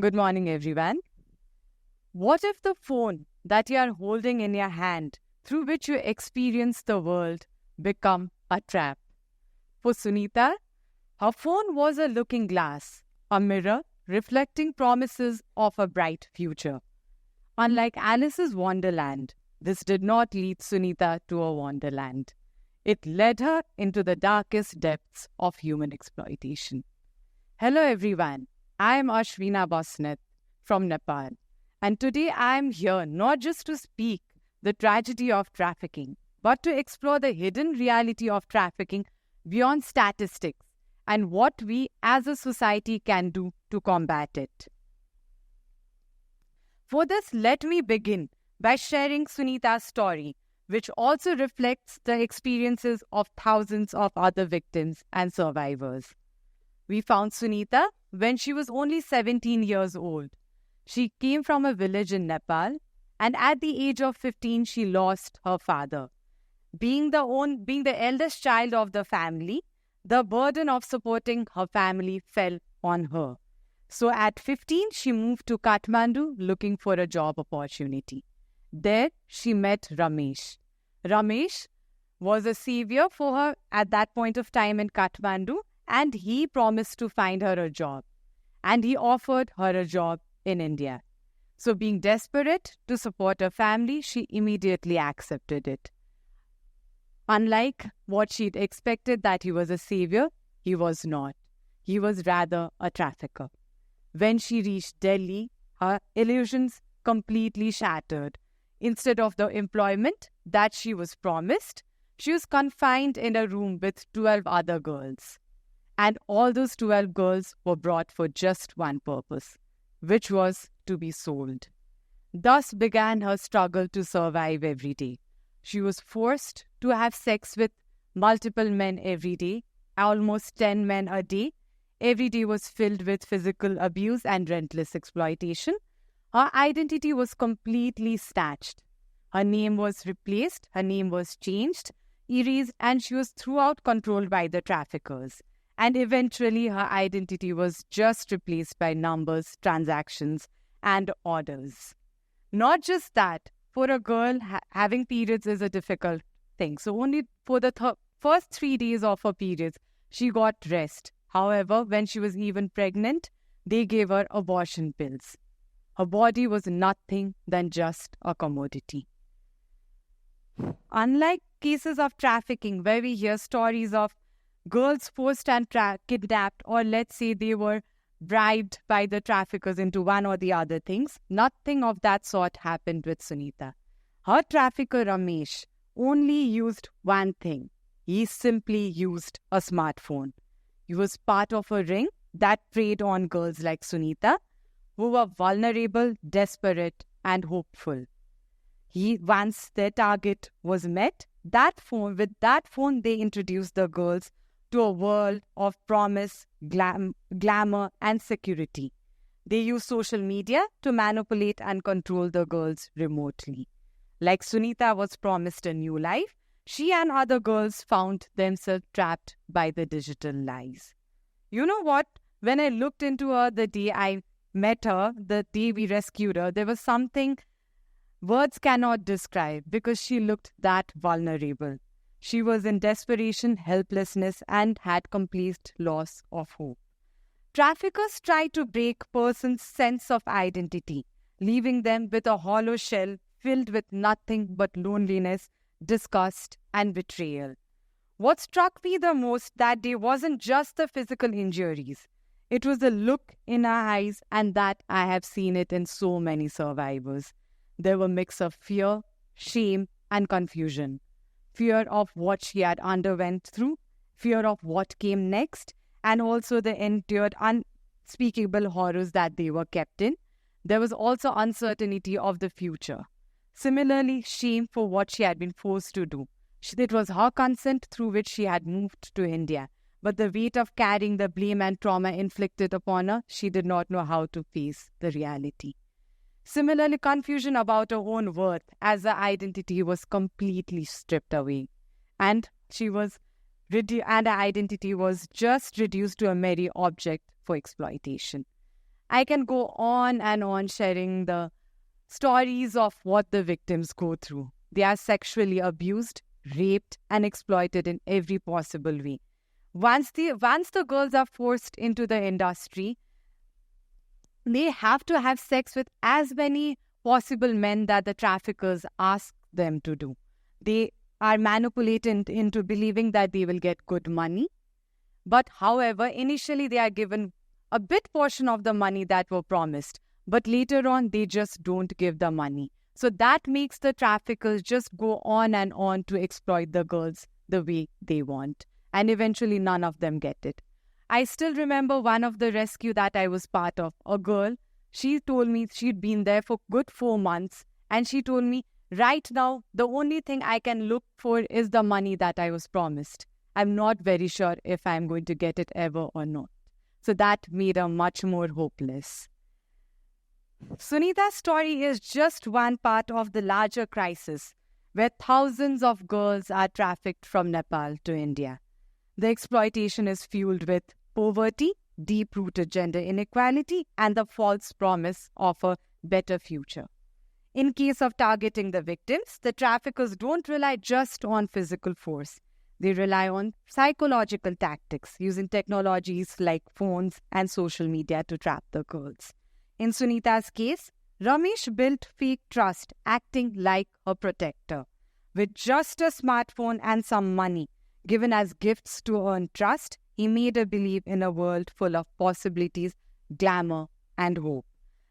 Good morning, everyone. What if the phone that you are holding in your hand, through which you experience the world, become a trap? For Sunita, her phone was a looking glass, a mirror reflecting promises of a bright future. Unlike Alice's Wonderland, this did not lead Sunita to a wonderland. It led her into the darkest depths of human exploitation. Hello, everyone. I am Ashvina Basnet from Nepal, and today I am here not just to speak the tragedy of trafficking, but to explore the hidden reality of trafficking beyond statistics and what we as a society can do to combat it. For this, let me begin by sharing Sunita's story, which also reflects the experiences of thousands of other victims and survivors. We found Sunita when she was only 17 years old. She came from a village in Nepal, and at the age of 15, she lost her father. Being the eldest child of the family, the burden of supporting her family fell on her. So at 15, she moved to Kathmandu looking for a job opportunity. There, she met Ramesh. Ramesh was a savior for her at that point of time in Kathmandu, and he promised to find her a job. And he offered her a job in India. So being desperate to support her family, she immediately accepted it. Unlike what she'd expected that he was a savior, he was not. He was rather a trafficker. When she reached Delhi, her illusions completely shattered. Instead of the employment that she was promised, she was confined in a room with 12 other girls. And all those 12 girls were brought for just one purpose, which was to be sold. Thus began her struggle to survive every day. She was forced to have sex with multiple men every day, almost 10 men a day. Every day was filled with physical abuse and relentless exploitation. Her identity was completely snatched. Her name was replaced, her name was changed, erased, and she was throughout controlled by the traffickers. And eventually her identity was just replaced by numbers, transactions, and orders. Not just that, for a girl, having periods is a difficult thing. So only for the first 3 days of her periods, she got rest. However, when she was even pregnant, they gave her abortion pills. Her body was nothing than just a commodity. Unlike cases of trafficking, where we hear stories of girls forced and kidnapped, or let's say they were bribed by the traffickers into one or the other things, nothing of that sort happened with Sunita. Her trafficker Ramesh only used one thing. He simply used a smartphone. He was part of a ring that preyed on girls like Sunita, who were vulnerable, desperate, and hopeful. Once their target was met, with that phone they introduced the girls to a world of promise, glamour, and security. They used social media to manipulate and control the girls remotely. Like Sunita was promised a new life, she and other girls found themselves trapped by the digital lies. You know what? When I looked into her the day I met her, the day we rescued her, there was something words cannot describe because she looked that vulnerable. She was in desperation, helplessness, and had complete loss of hope. Traffickers try to break persons' sense of identity, leaving them with a hollow shell filled with nothing but loneliness, disgust, and betrayal. What struck me the most that day wasn't just the physical injuries. It was the look in her eyes, and that I have seen it in so many survivors. There were a mix of fear, shame, and confusion. Fear of what she had underwent through, fear of what came next, and also the endured unspeakable horrors that they were kept in. There was also uncertainty of the future. Similarly, shame for what she had been forced to do. It was her consent through which she had moved to India. But the weight of carrying the blame and trauma inflicted upon her, she did not know how to face the reality. Similarly, confusion about her own worth as her identity was completely stripped away. And her identity was just reduced to a mere object for exploitation. I can go on and on sharing the stories of what the victims go through. They are sexually abused, raped, and exploited in every possible way. Once the girls are forced into the industry, they have to have sex with as many possible men that the traffickers ask them to do. They are manipulated into believing that they will get good money. But however, initially they are given a bit portion of the money that were promised. But later on, they just don't give the money. So that makes the traffickers just go on and on to exploit the girls the way they want. And eventually none of them get it. I still remember one of the rescue that I was part of. A girl, she told me she'd been there for good 4 months. And she told me, right now, the only thing I can look for is the money that I was promised. I'm not very sure if I'm going to get it ever or not. So that made her much more hopeless. Sunita's story is just one part of the larger crisis where thousands of girls are trafficked from Nepal to India. The exploitation is fueled with poverty, deep-rooted gender inequality, and the false promise of a better future. In case of targeting the victims, the traffickers don't rely just on physical force. They rely on psychological tactics, using technologies like phones and social media to trap the girls. In Sunita's case, Ramesh built fake trust, acting like her protector. With just a smartphone and some money given as gifts to earn trust, he made her believe in a world full of possibilities, glamour, and hope.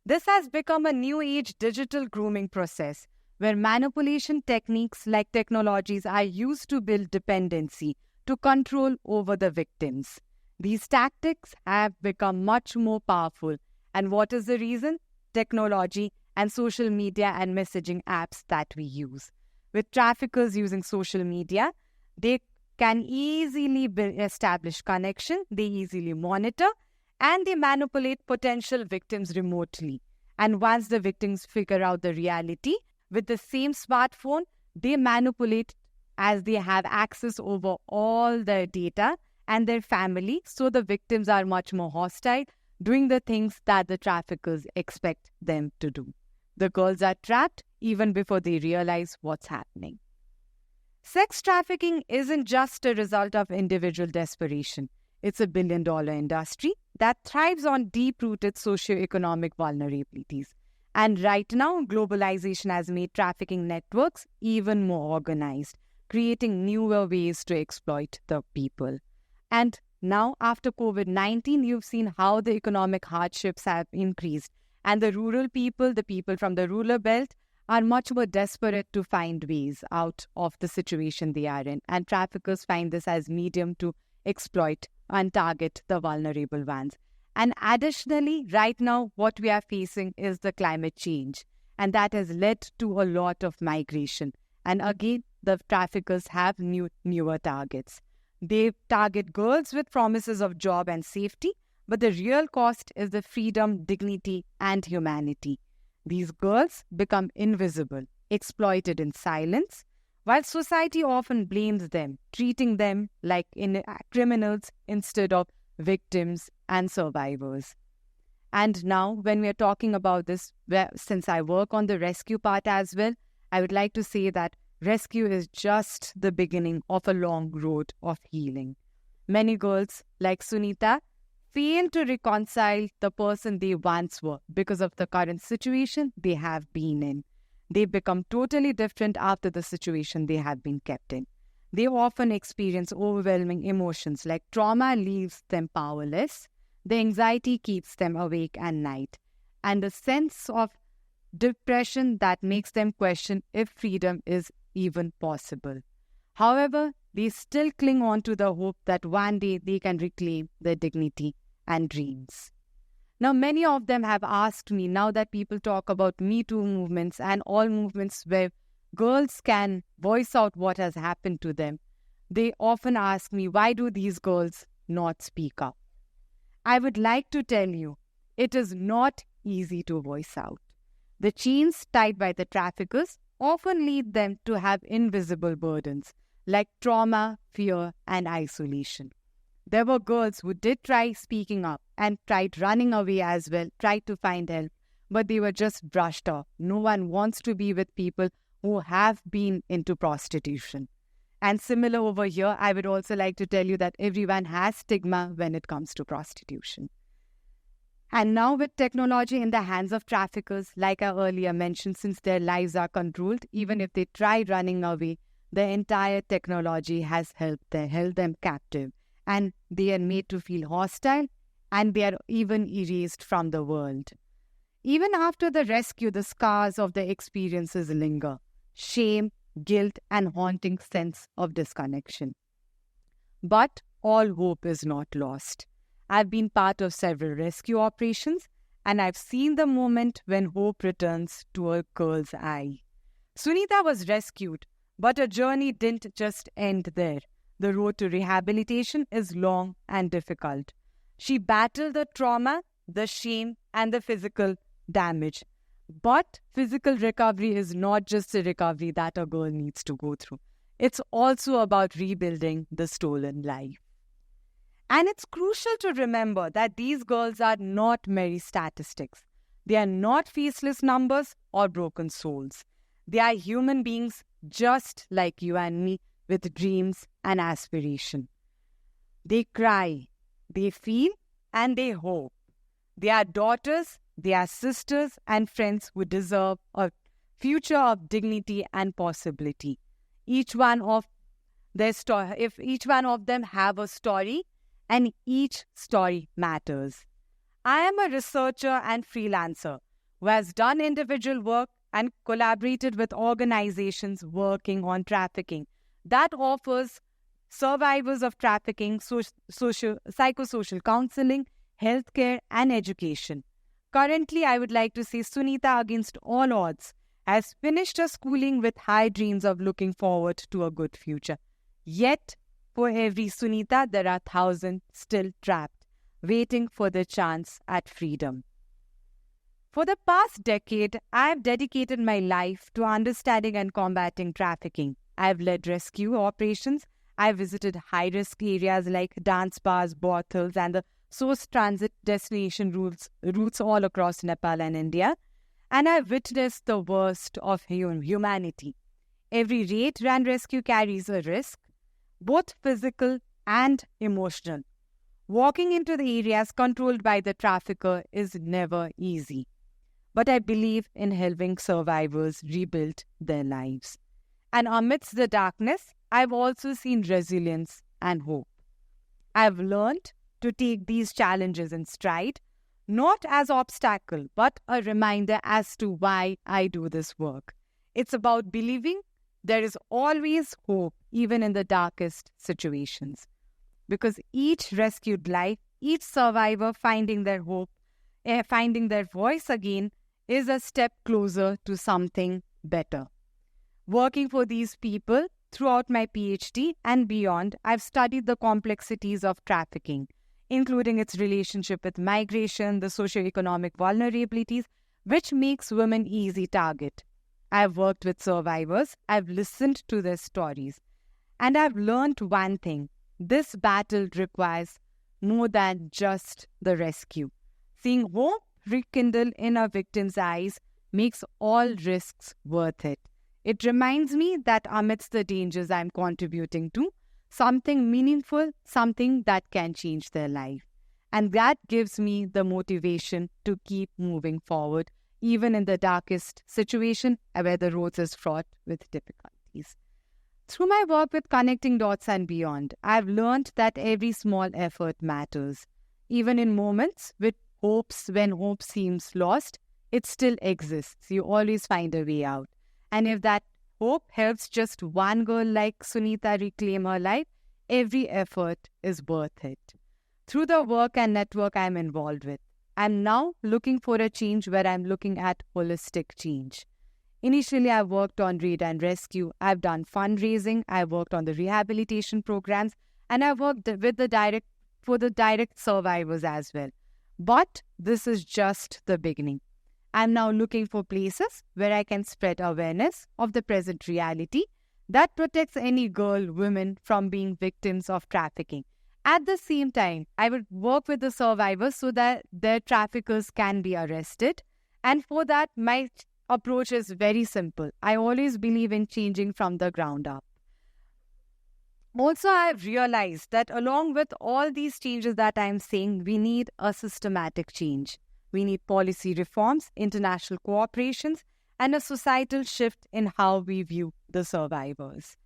This has become a new age digital grooming process where manipulation techniques like technologies are used to build dependency, to control over the victims. These tactics have become much more powerful. And what is the reason? Technology and social media and messaging apps that we use. With traffickers using social media, they can easily establish connection, they easily monitor, and they manipulate potential victims remotely. And once the victims figure out the reality, with the same smartphone, they manipulate as they have access over all their data and their family, so the victims are much more hostile, doing the things that the traffickers expect them to do. The girls are trapped even before they realize what's happening. Sex trafficking isn't just a result of individual desperation. It's a billion-dollar industry that thrives on deep-rooted socioeconomic vulnerabilities. And right now, globalization has made trafficking networks even more organized, creating newer ways to exploit the people. And now, after COVID-19, you've seen how the economic hardships have increased. And the rural people, the people from the rural belt, are much more desperate to find ways out of the situation they are in. And traffickers find this as medium to exploit and target the vulnerable ones. And additionally, right now, what we are facing is the climate change. And that has led to a lot of migration. And again, the traffickers have newer targets. They target girls with promises of job and safety, but the real cost is the freedom, dignity, and humanity. These girls become invisible, exploited in silence, while society often blames them, treating them like criminals instead of victims and survivors. And now, when we are talking about this, since I work on the rescue part as well, I would like to say that rescue is just the beginning of a long road of healing. Many girls, like Sunita, fail to reconcile the person they once were because of the current situation they have been in. They become totally different after the situation they have been kept in. They often experience overwhelming emotions like trauma leaves them powerless, the anxiety keeps them awake at night, and a sense of depression that makes them question if freedom is even possible. However, they still cling on to the hope that one day they can reclaim their dignity and dreams. Now, many of them have asked me, now that people talk about Me Too movements and all movements where girls can voice out what has happened to them, they often ask me, why do these girls not speak up? I would like to tell you, it is not easy to voice out. The chains tied by the traffickers often lead them to have invisible burdens like trauma, fear, and isolation. There were girls who did try speaking up and tried running away as well, tried to find help, but they were just brushed off. No one wants to be with people who have been into prostitution. And similar over here, I would also like to tell you that everyone has stigma when it comes to prostitution. And now with technology in the hands of traffickers, like I earlier mentioned, since their lives are controlled, even if they try running away, the entire technology has held them captive. And they are made to feel hostile, and they are even erased from the world. Even after the rescue, the scars of the experiences linger. Shame, guilt, and haunting sense of disconnection. But all hope is not lost. I've been part of several rescue operations, and I've seen the moment when hope returns to a girl's eye. Sunita was rescued, but her journey didn't just end there. The road to rehabilitation is long and difficult. She battled the trauma, the shame, and the physical damage. But physical recovery is not just the recovery that a girl needs to go through. It's also about rebuilding the stolen life. And it's crucial to remember that these girls are not mere statistics. They are not faceless numbers or broken souls. They are human beings just like you and me, with dreams and aspiration. They cry, they feel, and they hope. They are daughters, they are sisters and friends who deserve a future of dignity and possibility. Each one of their story, if each one of them have a story, and each story matters. I am a researcher and freelancer who has done individual work and collaborated with organizations working on trafficking that offers survivors of trafficking psychosocial counseling, healthcare, and education. Currently, I would like to say Sunita, against all odds, has finished her schooling with high dreams of looking forward to a good future. Yet, for every Sunita, there are thousands still trapped, waiting for the chance at freedom. For the past decade, I have dedicated my life to understanding and combating trafficking. I have led rescue operations. I have visited high-risk areas like dance bars, brothels, and the source transit destination routes all across Nepal and India. And I have witnessed the worst of humanity. Every raid and rescue carries a risk, both physical and emotional. Walking into the areas controlled by the trafficker is never easy. But I believe in helping survivors rebuild their lives. And amidst the darkness, I've also seen resilience and hope. I've learned to take these challenges in stride, not as obstacle, but a reminder as to why I do this work. It's about believing there is always hope, even in the darkest situations. Because each rescued life, each survivor finding their hope, finding their voice again, is a step closer to something better. Working for these people throughout my PhD and beyond, I've studied the complexities of trafficking, including its relationship with migration, the socioeconomic vulnerabilities, which makes women easy target. I've worked with survivors, I've listened to their stories, and I've learned one thing. This battle requires more than just the rescue. Seeing hope rekindle in a victim's eyes makes all risks worth it. It reminds me that amidst the dangers I'm contributing to, something meaningful, something that can change their life. And that gives me the motivation to keep moving forward, even in the darkest situation where the road is fraught with difficulties. Through my work with connecting dots and beyond, I've learned that every small effort matters. Even in moments when hope seems lost, it still exists. You always find a way out. And if that hope helps just one girl like Sunita reclaim her life, every effort is worth it. Through the work and network I'm involved with, I'm now looking for a change where I'm looking at holistic change. Initially, I worked on raid and rescue. I've done fundraising. I worked on the rehabilitation programs, and I worked for the direct survivors as well. But this is just the beginning. I'm now looking for places where I can spread awareness of the present reality that protects any girl, women from being victims of trafficking. At the same time, I would work with the survivors so that their traffickers can be arrested. And for that, my approach is very simple. I always believe in changing from the ground up. Also, I've realized that along with all these changes that I'm saying, we need a systematic change. We need policy reforms, international cooperations, and a societal shift in how we view the survivors.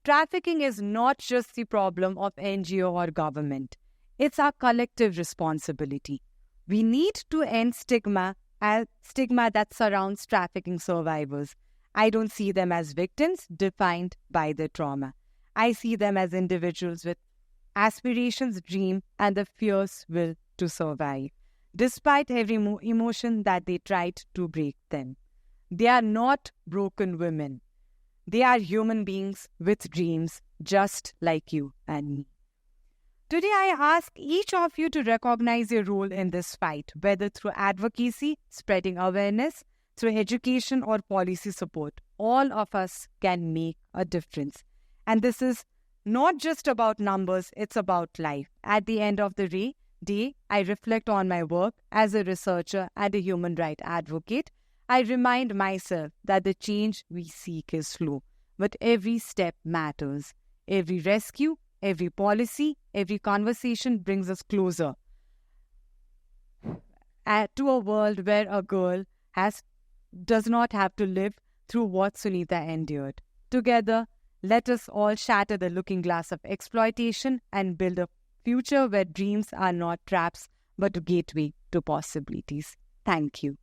Trafficking is not just the problem of NGO or government. It's our collective responsibility. We need to end stigma that surrounds trafficking survivors. I don't see them as victims defined by their trauma. I see them as individuals with aspirations, dreams, and the fierce will to survive, despite every emotion that they tried to break them. They are not broken women. They are human beings with dreams, just like you and me. Today, I ask each of you to recognize your role in this fight, whether through advocacy, spreading awareness, through education, or policy support. All of us can make a difference. And this is not just about numbers, it's about life. At the end of the day, I reflect on my work as a researcher and a human rights advocate. I remind myself that the change we seek is slow, but every step matters. Every rescue, every policy, every conversation brings us closer to a world where a girl does not have to live through what Sunita endured. Together, let us all shatter the looking glass of exploitation and build a future where dreams are not traps but a gateway to possibilities. Thank you.